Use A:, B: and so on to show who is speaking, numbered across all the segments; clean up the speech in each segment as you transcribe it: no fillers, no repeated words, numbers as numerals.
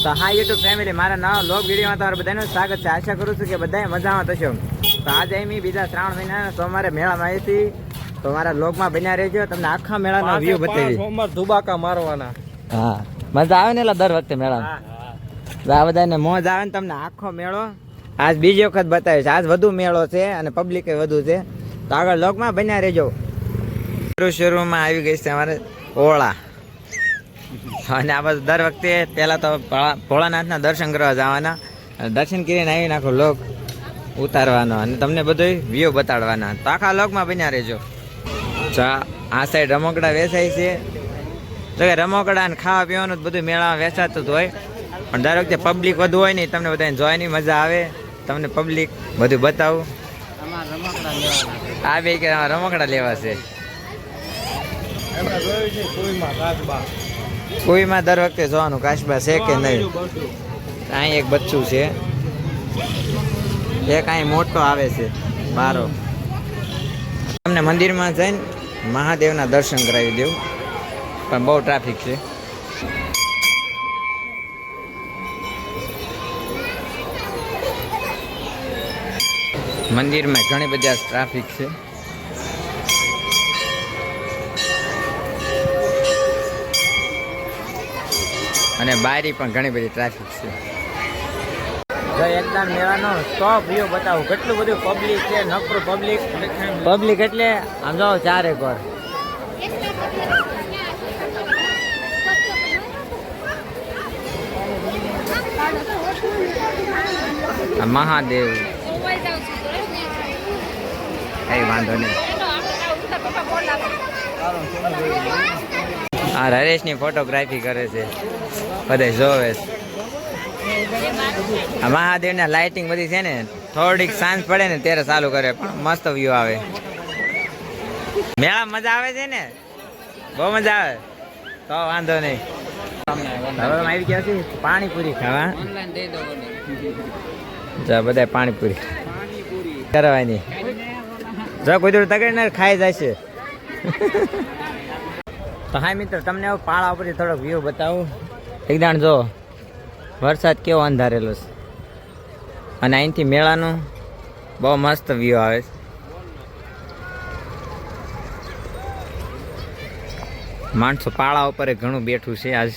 A: તો હા YouTube family, મારા નવા વ્લોગ વિડીયોમાં તમારું બધાનું સ્વાગત છે. આશા કરું છું કે બધા મજામાં થશો. તો આજે અમે બીજા 3 મહિનાના સોમવારે મેળામાં આવી હતી. તો મારા વ્લોગમાં બન્યા રહેજો, તમને આખા મેળાનો વ્યૂ બતાવી.
B: સોમવાર ધુબાકા મારવાના.
A: હા, મજા આવે ને દર વખતે મેળામાં. આ બધાને મોજ આવે ને. તમને આખો મેળો આજ બીજી વખત બતાવીશ. આજ વધુ મેળો છે અને પબ્લિક વધુ છે. તો આગળ વ્લોગમાં બન્યા રહેજો. શરૂમાં આવી ગઈ છે અમારે ઓળા. અને આ બધું દર વખતે પહેલા તો ભોળાનાથના દર્શન કરવા જવાના, દર્શન કરીને આવી નાખો લોક ઉતારવાનો અને તમને બધું વ્યૂ બતાડવાના. તો આખા લોકમાં બન્યા રહેજો. આ સાઈડ રમકડા વેચાય છે. તો કે રમકડા ને ખાવા પીવાનું બધું મેળામાં વેચાતું જ હોય, પણ દર વખતે પબ્લિક વધુ હોય ને તમને બધાને જોવાની મજા આવે. તમને પબ્લિક બધું બતાવું. આ બે કે રમકડા લેવા છે. કોઈમાં દર વખતે જોવાનું કાશબા છે કે નહીં. અહીં એક બચ્ચું છે, એક અહીં મોટો આવે છે બારો. તમને મંદિરમાં જઈને મહાદેવના દર્શન કરાવી દેવું, પણ બહુ ટ્રાફિક છે. મંદિરમાં ઘણી બધી ટ્રાફિક છે. અને બારી પણ ઘણી બધી ટ્રાફિક છે. જો એકદમ મેળાનો ટોપ વ્યૂ બતાવું. કેટલું બધું પબ્લિક છે, નકરું પબ્લિક એટલે આમ જાઓ 4 વાર. મહાદેવ કઈ વાંધો નહીં. આ હરેશની ફોટોગ્રાફી કરે છે, બધા જોવે છે. આ મહાદેવના લાઇટિંગ બધી છે ને, થોડીક સાંજ પડે ને ત્યારે ચાલુ કરે, પણ મસ્ત વ્યૂ આવે. મેળા મજા આવે છે ને, બહુ મજા આવે. તો વાંધો નહીં. હવે આવી ગયા છે પાણીપુરી ખાવા. બધા પાણીપુરી કરવાની. જો કોઈ દૂર તગડ ને ખાઈ જાય છે. તો હા મિત્રો, તમને હવે પાળા ઉપરથી થોડોક વ્યૂ બતાવું. એકદમ જો વરસાદ કેવો અંધારેલો છે અને અહીંથી મેળાનું બહુ મસ્ત વ્યૂ આવે છે. માણસો પાળા ઉપર ઘણું બેઠું છે. આજ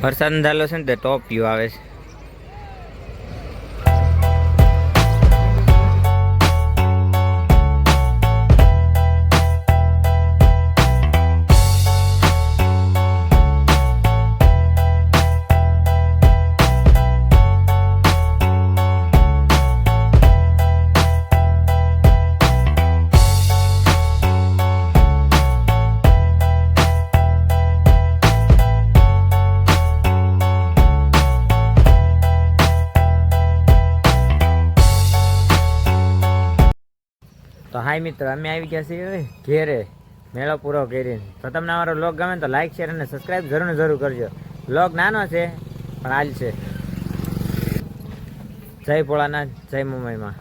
A: વરસાદ અંધારેલો છે ને તે ટોપ વ્યૂ આવે છે. તો હાય મિત્રો, અમે આવી ગયા છીએ ઘેરે મેળો પૂરો કરીને. તો તમને અમારો વ્લોગ ગમે તો લાઈક, શેર અને સબસ્ક્રાઈબ જરૂર કરજો. વ્લોગ નાનો છે પણ હાલ છે. જય ભોળાનાથ, જય મુંબઈમાં.